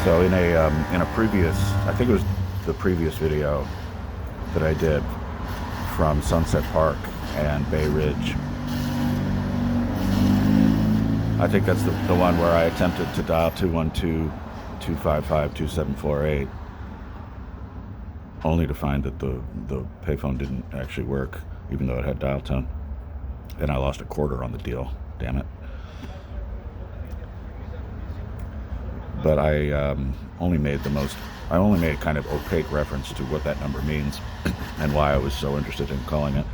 So in a previous, I think it was the previous video that I did from Sunset Park and Bay Ridge. I think that's the one where I attempted to dial 212-255-2748, only to find that the payphone didn't actually work, even though it had dial tone. And I lost $0.25 on the deal. Damn it. But I only made kind of opaque reference to what that number means and why I was so interested in calling it.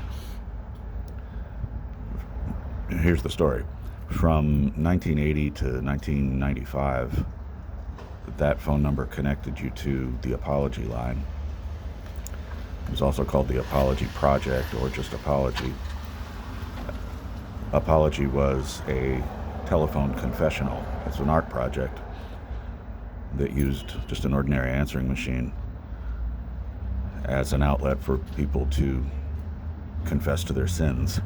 Here's the story. From 1980 to 1995, that phone number connected you to the Apology line. It was also called the Apology Project, or just Apology. Apology was a telephone confessional. It's an art project that used just an ordinary answering machine as an outlet for people to confess to their sins,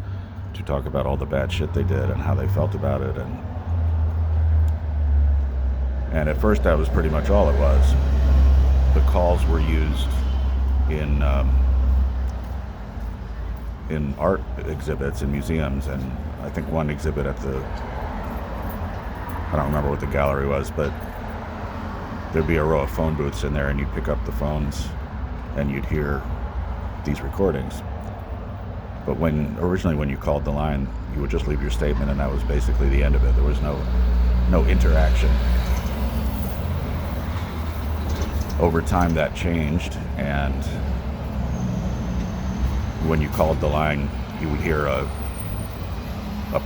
to talk about all the bad shit they did and how they felt about it. And at first that was pretty much all it was. The calls were used in art exhibits in museums, and I think one exhibit I don't remember what the gallery was, but there'd be a row of phone booths in there, and you'd pick up the phones and you'd hear these recordings. But originally when you called the line, you would just leave your statement, and that was basically the end of it. There was no interaction. Over time that changed, and when you called the line, you would hear a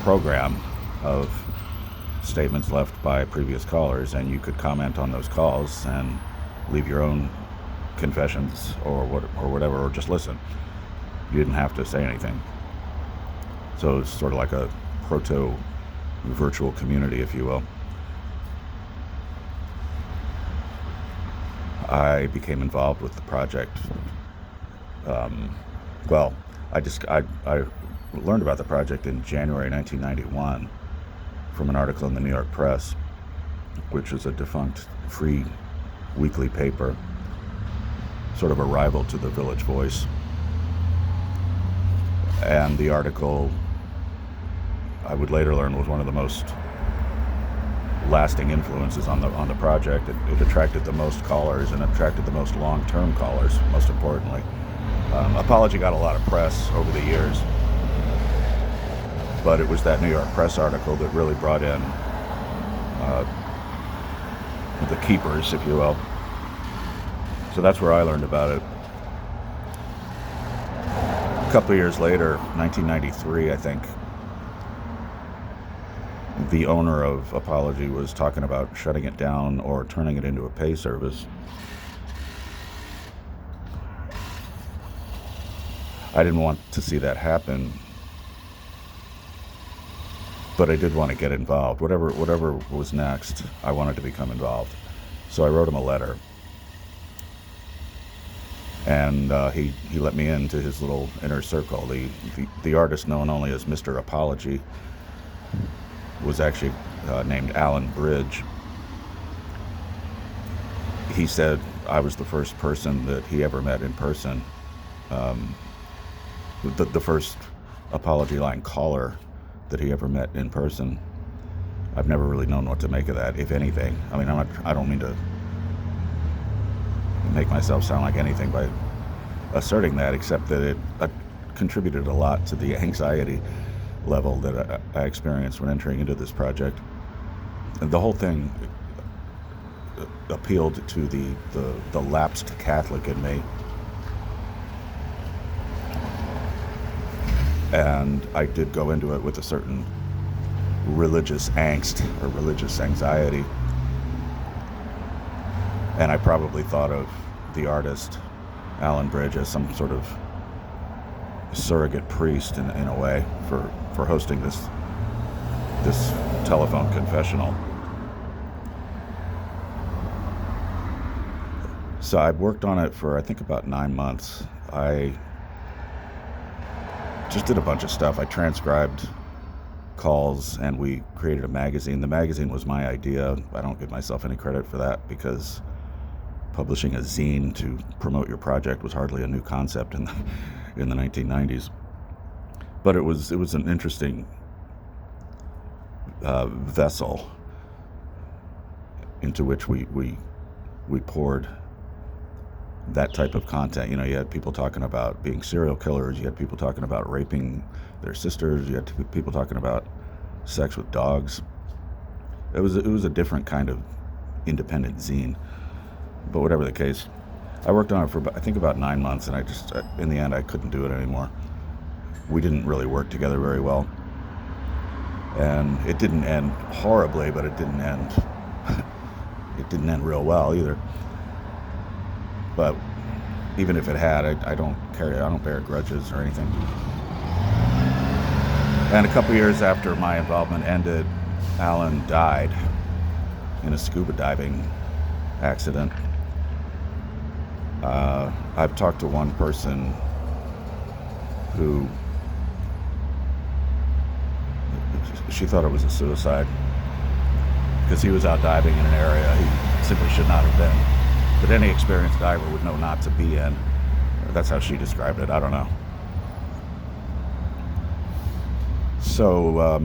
program of statements left by previous callers, and you could comment on those calls and leave your own confessions or whatever, or just listen. You didn't have to say anything. So it's sort of like a proto-virtual community, if you will. I became involved with the project. I learned about the project in January 1991 from an article in the New York Press, which is a defunct free weekly paper, sort of a rival to the Village Voice. And the article, I would later learn, was one of the most lasting influences on the project. It attracted the most callers and attracted the most long-term callers, most importantly. Apology got a lot of press over the years, but it was that New York Press article that really brought in the keepers, if you will. So that's where I learned about it. A couple of years later, 1993, I think, the owner of Apology was talking about shutting it down or turning it into a pay service. I didn't want to see that happen, but I did want to get involved. Whatever was next, I wanted to become involved. So I wrote him a letter, and he let me into his little inner circle. The artist known only as Mr. Apology was actually named Alan Bridge. He said I was the first person that he ever met in person, the first Apology line caller that he ever met in person. I've never really known what to make of that, if anything. I mean, I don't mean to make myself sound like anything by asserting that, except that it contributed a lot to the anxiety level that I experienced when entering into this project. And the whole thing appealed to the lapsed Catholic in me. And I did go into it with a certain religious angst or religious anxiety. And I probably thought of the artist, Alan Bridge, as some sort of surrogate priest in a way for hosting this telephone confessional. So I worked on it for, I think, about 9 months. I just did a bunch of stuff. I transcribed calls, and we created a magazine. The magazine was my idea. I don't give myself any credit for that, because publishing a zine to promote your project was hardly a new concept in the 1990s. But it was an interesting vessel into which we poured that type of content. You had people talking about being serial killers, you had people talking about raping their sisters, you had people talking about sex with dogs. It was a different kind of independent zine. But whatever the case, I worked on it for I think about 9 months, and I just, in the end, I couldn't do it anymore. We didn't really work together very well, and it didn't end horribly, but it didn't end real well either. But even if it had, I don't bear grudges or anything. And a couple years after my involvement ended, Alan died in a scuba diving accident. I've talked to one person who, she thought it was a suicide because he was out diving in an area he simply should not have been. But any experienced diver would know not to be in. That's how she described it. I don't know. So,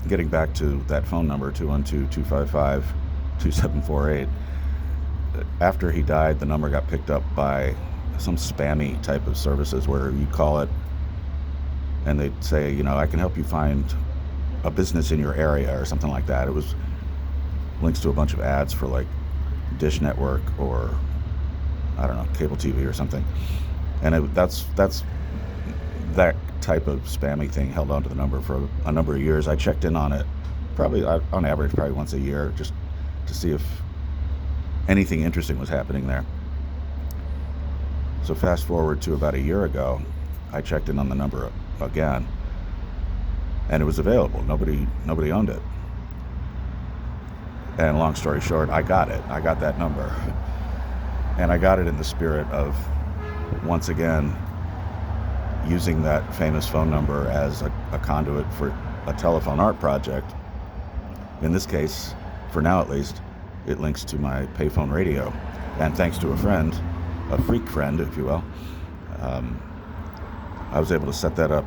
getting back to that phone number, 212-255-2748, after he died, the number got picked up by some spammy type of services where you call it and they'd say, I can help you find a business in your area or something like that. It was links to a bunch of ads for like Dish Network or, I don't know, cable TV or something. And that's that type of spammy thing held onto the number for a number of years. I checked in on it probably on average once a year, just to see if anything interesting was happening there. So fast forward to about a year ago, I checked in on the number again, and it was available. Nobody owned it. And long story short, I got it. I got that number. And I got it in the spirit of, once again, using that famous phone number as a conduit for a telephone art project. In this case, for now at least, it links to my payphone radio. And thanks to a friend, a freak friend, if you will, I was able to set that up,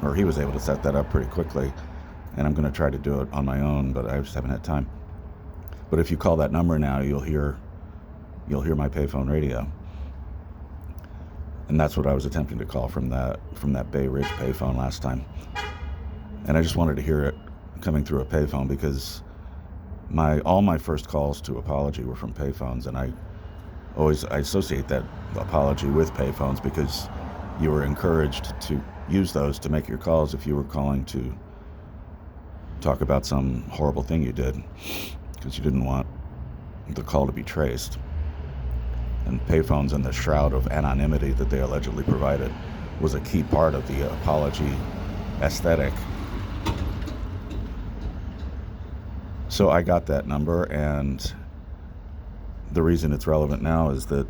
or he was able to set that up pretty quickly. And I'm going to try to do it on my own, but I just haven't had time. But if you call that number now, you'll hear my payphone radio. And that's what I was attempting to call from that Bay Ridge payphone last time. And I just wanted to hear it coming through a payphone because all my first calls to Apology were from payphones, and I associate that Apology with payphones because you were encouraged to use those to make your calls if you were calling to talk about some horrible thing you did, because you didn't want the call to be traced. And payphones and the shroud of anonymity that they allegedly provided was a key part of the Apology aesthetic. So I got that number, and the reason it's relevant now is that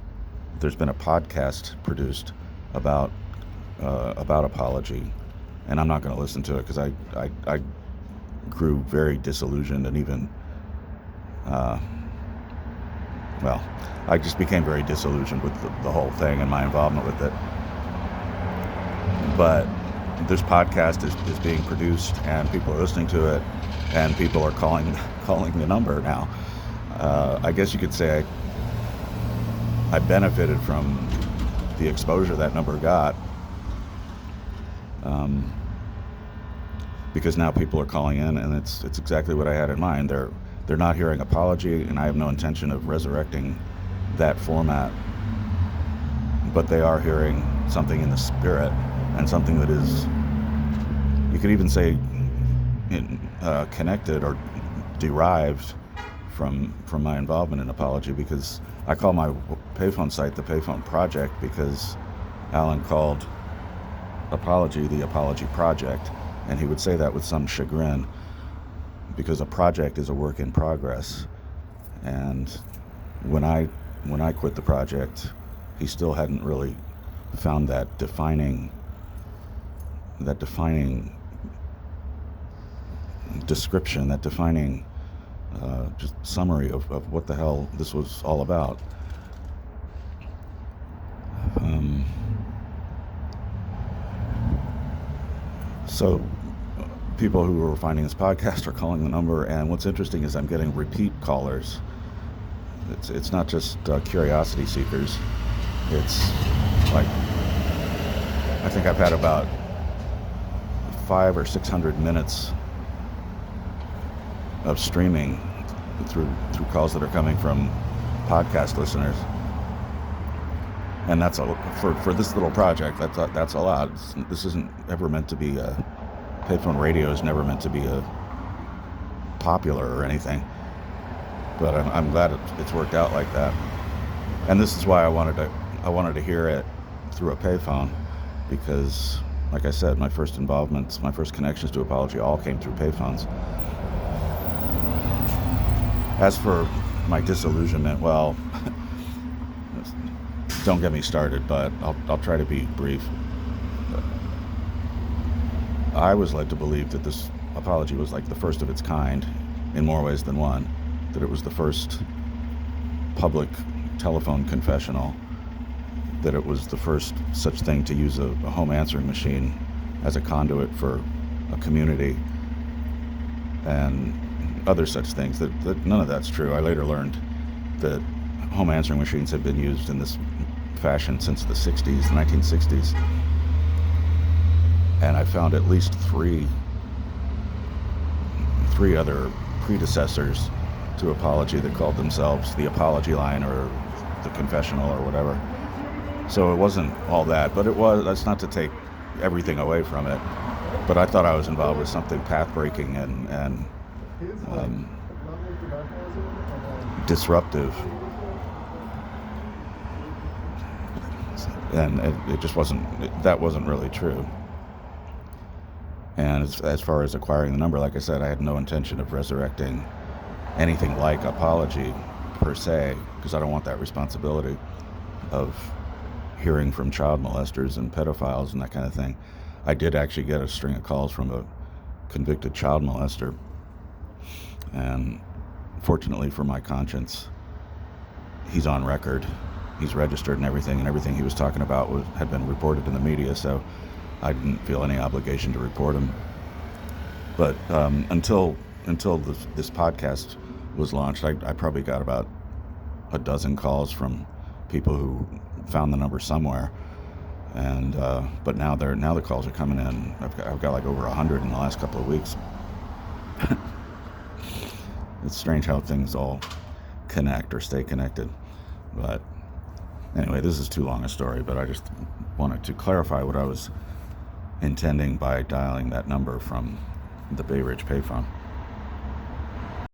there's been a podcast produced about Apology, and I'm not going to listen to it because I grew very disillusioned and even I just became very disillusioned with the whole thing and my involvement with it. But this podcast is being produced, and people are listening to it, and people are calling the number now. I guess you could say I benefited from the exposure that number got, because now people are calling in, and it's exactly what I had in mind. They're not hearing Apology, and I have no intention of resurrecting that format, but they are hearing something in the spirit, and something that is, you could even say, connected or derived from my involvement in Apology, because I call my payphone site the Payphone Project because Alan called Apology the Apology Project, and he would say that with some chagrin because a project is a work in progress. And when I quit the project, he still hadn't really found that defining description, that defining just summary of what the hell this was all about. So people who are finding this podcast are calling the number, and what's interesting is I'm getting repeat callers. It's not just curiosity seekers. It's like, I think I've had about 500 or 600 minutes of streaming through calls that are coming from podcast listeners, and that's for this little project. That's a lot. This isn't ever meant to be a payphone radio. Is never meant to be a popular or anything. But I'm glad it's worked out like that, and this is why I wanted to hear it through a payphone, because, like I said, my first involvements, my first connections to Apology all came through payphones. As for my disillusionment, well, don't get me started, but I'll try to be brief. I was led to believe that this Apology was like the first of its kind in more ways than one, that it was the first public telephone confessional, that it was the first such thing to use a home answering machine as a conduit for a community, and other such things. That none of that's true. I later learned that home answering machines had been used in this fashion since the 1960s. And I found at least three other predecessors to Apology that called themselves the Apology Line or the Confessional or whatever. So it wasn't all that, but it was. That's not to take everything away from it, but I thought I was involved with something path-breaking and disruptive, and it just wasn't. That wasn't really true. And as far as acquiring the number, like I said, I had no intention of resurrecting anything like Apology per se, because I don't want that responsibility of hearing from child molesters and pedophiles and that kind of thing. I did actually get a string of calls from a convicted child molester, and fortunately for my conscience, he's on record, he's registered and everything he was talking about had been reported in the media, so I didn't feel any obligation to report him. But until this podcast was launched, I probably got about a dozen calls from people who found the number somewhere, and but now the calls are coming in. I've got like over 100 in the last couple of weeks. It's strange how things all connect or stay connected. But anyway, this is too long a story, but I just wanted to clarify what I was intending by dialing that number from the Bay Ridge payphone.